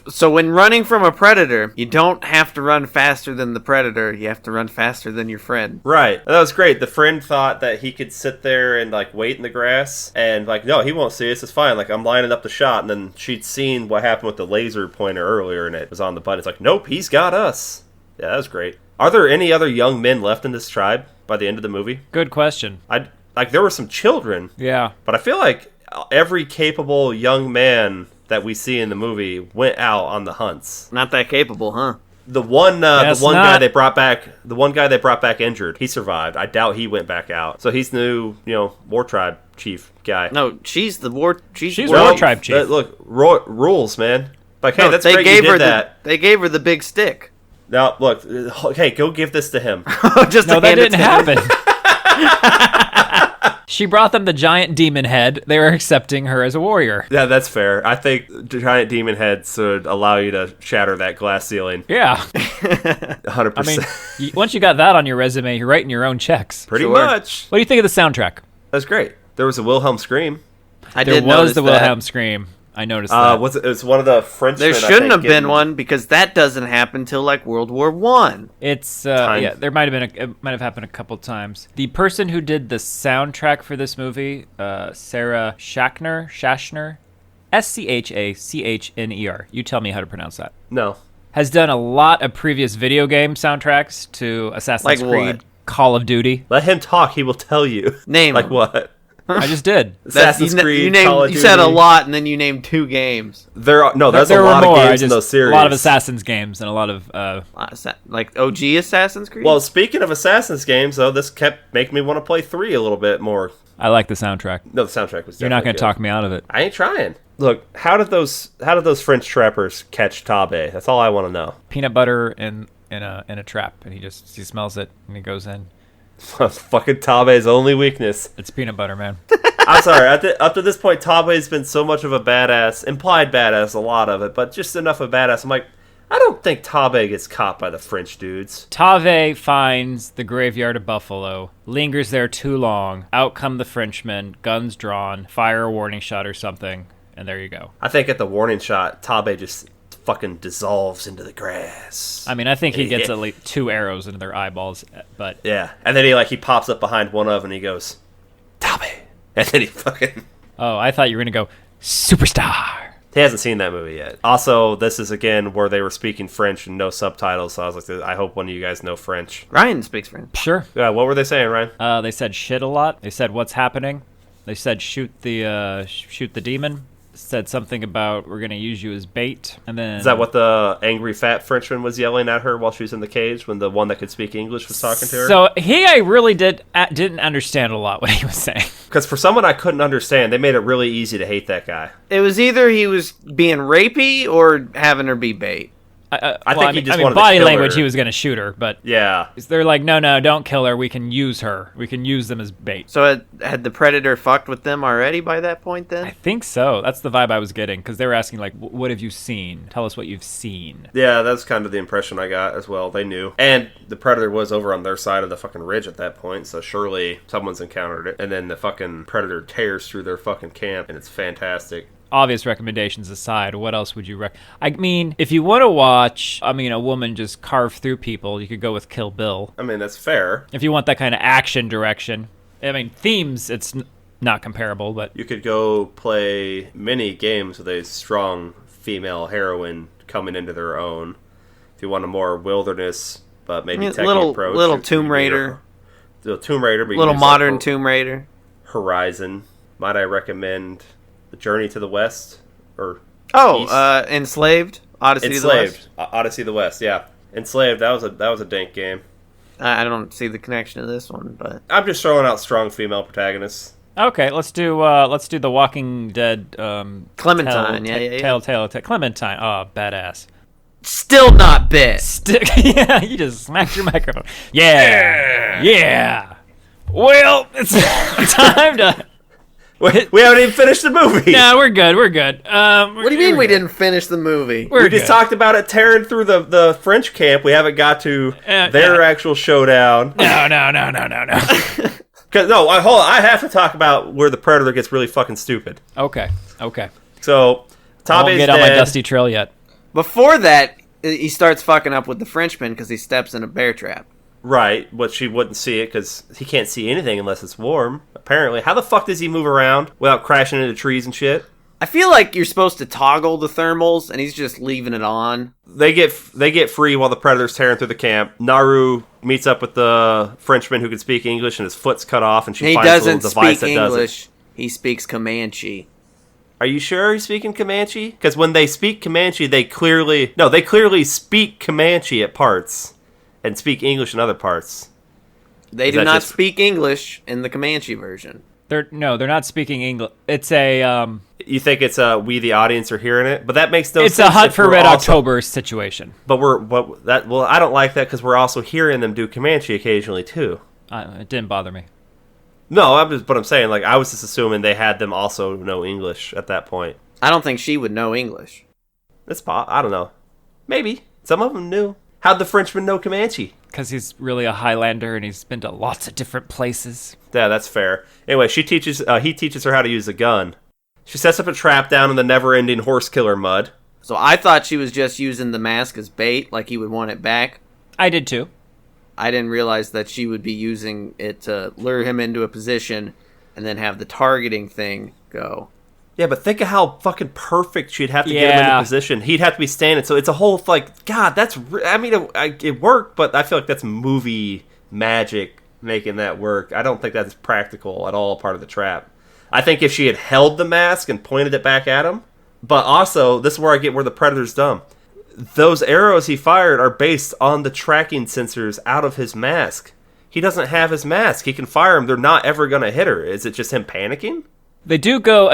So when running from a predator, you don't have to run faster than the predator. You have to run faster than your friend. Right. That was great. The friend thought that he could sit there and, like, wait in the grass. And, like, no, he won't see us. It's fine. Like, I'm lining up the shot. And then she'd seen what happened with the laser pointer earlier, and it was on the button. It's like, nope, he's got us. Yeah, that was great. Are there any other young men left in this tribe by the end of the movie? Good question. There were some children. Yeah. But I feel like every capable young man that we see in the movie went out on the hunts. Not that capable, huh? The one Guess guy not. they brought back injured, he survived. I doubt he went back out. So he's the new, war tribe chief guy. No, she's the war. She's She's war war tribe chief. Look, rules, man. Like, hey, No, that's they great gave you her did that. they gave her the big stick. Now, look, hey, go give this to him. Just No, to that hand it didn't to him. happen. She brought them the giant demon head. They were accepting her as a warrior. Yeah, that's fair. I think the giant demon heads would allow you to shatter that glass ceiling. Yeah. 100%. I mean, once you got that on your resume, you're writing your own checks. Pretty Sure. much. What do you think of the soundtrack? That's great. There was a Wilhelm scream. I There did was notice the that. Wilhelm scream. I noticed that. It was one of the Frenchmen. There I shouldn't think, have been getting- one because that doesn't happen till like World War One. It's Time. yeah, there might have been it might have happened a couple times. The person who did the soundtrack for this movie, Sarah Schachner, Schachner. You tell me how to pronounce that. No. Has done a lot of previous video game soundtracks to Assassin's Like Creed, what? Call of Duty. Let him talk. He will tell you. Name Like 'em. what? I just did. Assassin's Creed, Call of You said a Duty. lot and then you named 2 games. There's a There were lot more. of I games in just- those series. A lot of Assassin's games and a lot of Like OG Assassin's Creed? Well, speaking of Assassin's games, though, this kept making me want to play 3 a little bit more. I like the soundtrack. No, the soundtrack was. You're not going definitely to talk me out of it. good. I ain't trying. Look, how did those French trappers catch Tabe? That's all I want to know. Peanut butter in a trap, and he smells it and he goes in. Fucking Tabe's only weakness. It's peanut butter, man. I'm sorry. Up to this point, Tabe's been so much of a badass, implied badass, a lot of it, but just enough of a badass. I'm like, I don't think Tabe gets caught by the French dudes. Tave finds the graveyard of buffalo, lingers there too long. Out come the Frenchmen, guns drawn, fire a warning shot or something, and there you go. I think at the warning shot, Tabe just fucking dissolves into the grass. I mean, I think he gets Yeah. at least 2 arrows into their eyeballs, but Yeah, and then he pops up behind one of, and he goes, Tabe, and then he fucking. oh, I thought you were gonna go superstar. He hasn't seen that movie yet. Also, this is again where they were speaking French and no subtitles. So I was like, I hope one of you guys know French. Ryan speaks French. Sure. Yeah, what were they saying, Ryan? They said shit a lot. They said what's happening. They said shoot the demon. Said something about we're gonna use you as bait, and then Is that what the angry fat Frenchman was yelling at her while she was in the cage when the one that could speak English was talking to her? So I really didn't understand a lot what he was saying. Because for someone I couldn't understand, they made it really easy to hate that guy. It was either he was being rapey or having her be bait. I think he just wanted to body kill language. her. He was gonna shoot her, but Yeah. they're like, no, don't kill her. We can use her. We can use them as bait. So had the predator fucked with them already by that point I then? think so. That's the vibe I was getting because they were asking like, "What have you seen? Tell us what you've seen." Yeah, that's kind of the impression I got as well. They knew. And the Predator was over on their side of the fucking ridge at that point, so surely someone's encountered it. And then the fucking Predator tears through their fucking camp, and it's fantastic. Obvious recommendations aside, what else would you I mean, if you want to watch, a woman just carve through people, you could go with Kill Bill. I mean, that's fair. If you want that kind of action direction. I mean, themes, it's not comparable, but You could go play mini games with a strong female heroine coming into their own. If you want a more wilderness, but maybe techie approach. little you Tomb could Raider. the Tomb Raider. But Little modern Tomb Raider. Horizon. Might I recommend The Journey to the West? Or Enslaved? Odyssey of the West? Odyssey of the West, yeah. Enslaved, that was a dank game. I don't see the connection to this one, but... I'm just throwing out strong female protagonists. Okay, let's do The Walking Dead. Clementine, Telltale. Clementine. Oh, badass. Still not bit. Yeah, you just smacked your microphone. Yeah. Well, it's time to. We haven't even finished the movie. No, we're good. What do you mean we didn't finish the movie? We just talked about it tearing through the French camp. We haven't got to their actual showdown. No. Hold on. I have to talk about where the Predator gets really fucking stupid. Okay. So, I won't get on my dusty trail yet. Before that, he starts fucking up with the Frenchman because he steps in a bear trap. Right, but she wouldn't see it because he can't see anything unless it's warm. Apparently, how the fuck does he move around without crashing into trees and shit? I feel like you're supposed to toggle the thermals, and he's just leaving it on. They get free while the Predator's tearing through the camp. Naru meets up with the Frenchman who can speak English, and his foot's cut off, and she finds a little device that does it. He speaks Comanche. Are you sure he's speaking Comanche? Because when they speak Comanche, they clearly speak Comanche at parts and speak English in other parts. They do not speak English in the Comanche version. They're not speaking English. It's a You think it's we the audience are hearing it, but that makes no sense. It's a Hunt for Red October situation. But I don't like that because we're also hearing them do Comanche occasionally too. It didn't bother me. No, I'm saying, like, I was just assuming they had them also know English at that point. I don't think she would know English. I don't know. Maybe. Some of them knew. How'd the Frenchman know Comanche? Because he's really a Highlander and he's been to lots of different places. Yeah, that's fair. Anyway, he teaches her how to use a gun. She sets up a trap down in the never-ending horse killer mud. So I thought she was just using the mask as bait, like he would want it back. I did too. I didn't realize that she would be using it to lure him into a position and then have the targeting thing go. Yeah, but think of how fucking perfect she'd have to get him into position. He'd have to be standing. So it's a whole, like, God, it worked, but I feel like that's movie magic making that work. I don't think that's practical at all part of the trap. I think if she had held the mask and pointed it back at him, but also, this is where I get where the Predator's dumb. Those arrows he fired are based on the tracking sensors out of his mask. He doesn't have his mask. He can fire them. They're not ever going to hit her. Is it just him panicking? They do go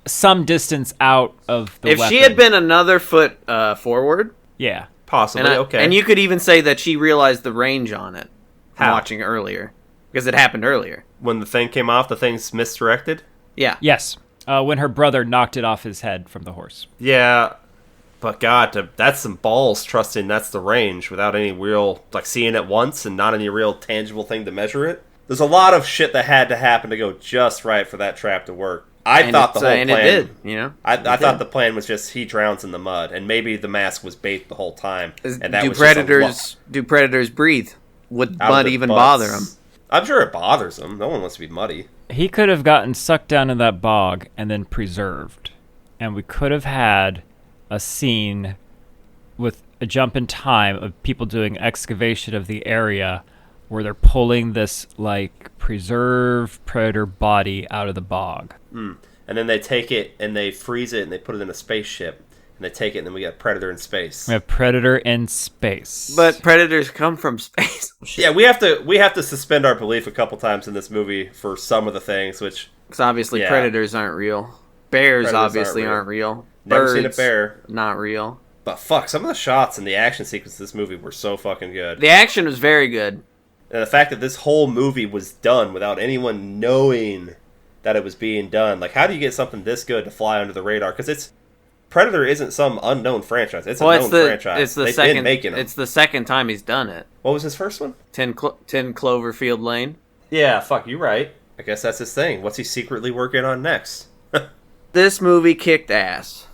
some distance out of the weapon. If she had been another foot forward... Yeah. Possibly, okay. And you could even say that she realized the range on it from watching earlier. Because it happened earlier. When the thing came off, the thing's misdirected? Yeah. Yes. When her brother knocked it off his head from the horse. Yeah. But God, that's some balls trusting that's the range without any real, like, seeing it once and not any real tangible thing to measure it. There's a lot of shit that had to happen to go just right for that trap to work. I thought the whole plan... And it did, you know? I thought the plan was just he drowns in the mud, and maybe the mask was bait the whole time. And that do predators breathe? Would mud even bother them? I'm sure it bothers them. No one wants to be muddy. He could have gotten sucked down in that bog and then preserved. And we could have had a scene with a jump in time of people doing excavation of the area where they're pulling this, like, preserved predator body out of the bog. And then they take it and they freeze it and they put it in a spaceship. And they take it and then we got Predator in space. We have Predator in space. But predators come from space. Yeah, we have to suspend our belief a couple times in this movie for some of the things, which... Because obviously predators aren't real. Bears obviously aren't real. Never seen a bear. Not real. But fuck, some of the shots and the action sequences of this movie were so fucking good. The action was very good. And the fact that this whole movie was done without anyone knowing that it was being done. Like, how do you get something this good to fly under the radar? Because Predator isn't some unknown franchise. It's a known franchise. They've been making them. It's the second time he's done it. What was his first one? 10 Cloverfield Lane. Yeah, fuck, you're right. I guess that's his thing. What's he secretly working on next? This movie kicked ass.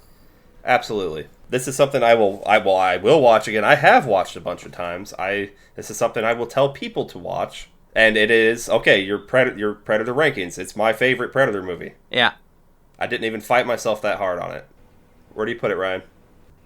Absolutely. This is something I will watch again. I have watched a bunch of times. This is something I will tell people to watch. And it is, okay, your Predator rankings. It's my favorite Predator movie. Yeah. I didn't even fight myself that hard on it. Where do you put it, Ryan?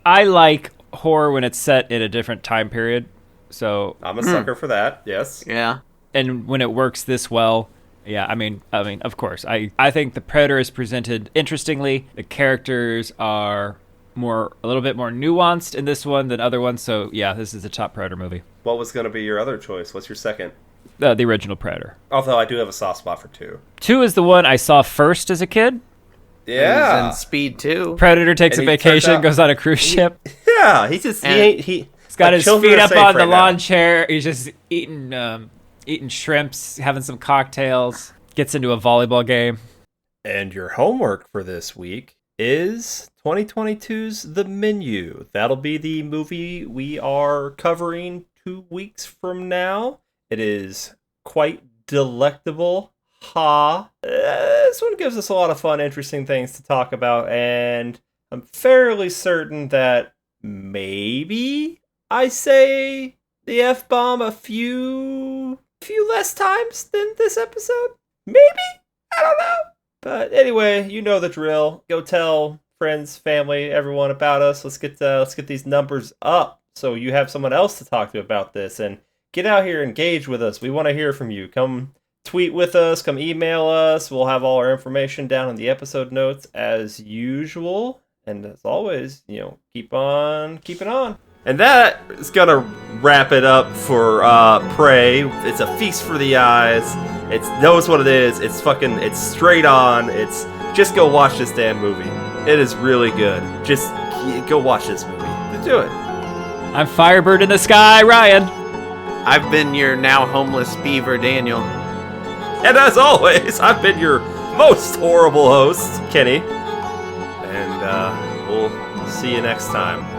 I like horror when it's set in a different time period. So I'm a sucker for that, yes. Yeah. and when it works this well, yeah, I mean, of course, I think the Predator is presented interestingly. The characters are a little bit more nuanced in this one than other ones. So yeah, this is a top Predator movie. What was going to be your other choice? What's your second? The original Predator. Although I do have a soft spot for 2. 2 is the one I saw first as a kid. Yeah. And Speed 2. Predator takes a vacation, goes on a cruise ship. Yeah, he's got his feet up on the lawn chair. He's just eating shrimps, having some cocktails. Gets into a volleyball game. And your homework for this week is 2022's The Menu. That'll be the movie we are covering 2 weeks from now. It is quite delectable. This one gives us a lot of fun, interesting things to talk about, and I'm fairly certain that maybe I say the F-bomb a few less times than this episode. Maybe? I don't know. But anyway, you know the drill. Go tell friends, family, everyone about us. Let's get these numbers up so you have someone else to talk to about this, and get out here, engage with us. We want to hear from you. Come tweet with us, come email us. We'll have all our information down in the episode notes as usual. And as always, keep on keeping on. And that is going to wrap it up for Prey. It's a feast for the eyes. It knows what it is. It's straight on. It's just go watch this damn movie. It is really good. Just go watch this movie. Do it. I'm Firebird in the Sky, Ryan. I've been your now homeless beaver, Daniel. And as always, I've been your most horrible host, Kenny. And we'll see you next time.